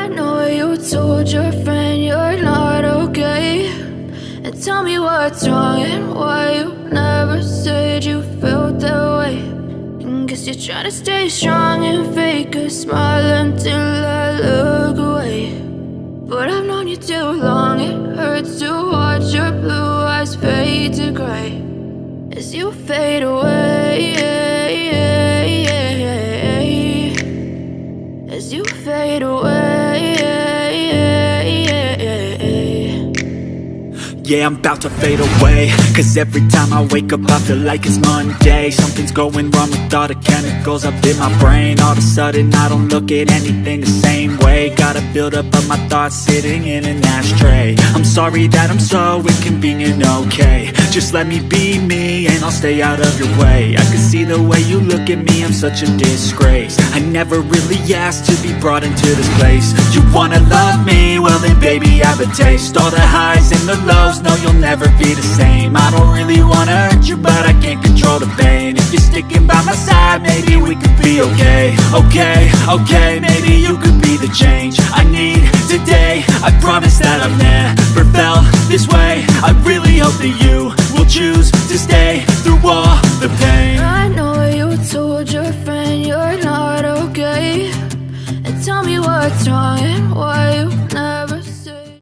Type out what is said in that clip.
I know you told your friend you're not okay, and tell me what's wrong and why you never said you felt that way. And guess you're trying to stay strong and fake a smile until I look away. But I've known you too long, it hurts to watch your blue eyes fade to gray as you fade away, as you fade away. Yeah, I'm about to fade away, cause every time I wake up I feel like it's Monday. Something's going wrong with all the chemicals up in my brain. All of a sudden I don't look at anything the same way. Got a buildup of my thoughts sitting in an ashtray. I'm sorry that I'm so inconvenient, okay. Just let me be me and I'll stay out of your way. I can see the way you look at me, I'm such a disgrace. I never really asked to be brought into this place. You wanna love me? Well then baby I have a taste. All the highs and the lows, no, you'll never be the same. I don't really wanna hurt you, but I can't control the pain. If you're sticking by my side, maybe we could be okay. Okay, maybe you could be the change I need today. I promise that I've never felt this way. I really hope that you will choose to stay through all the pain.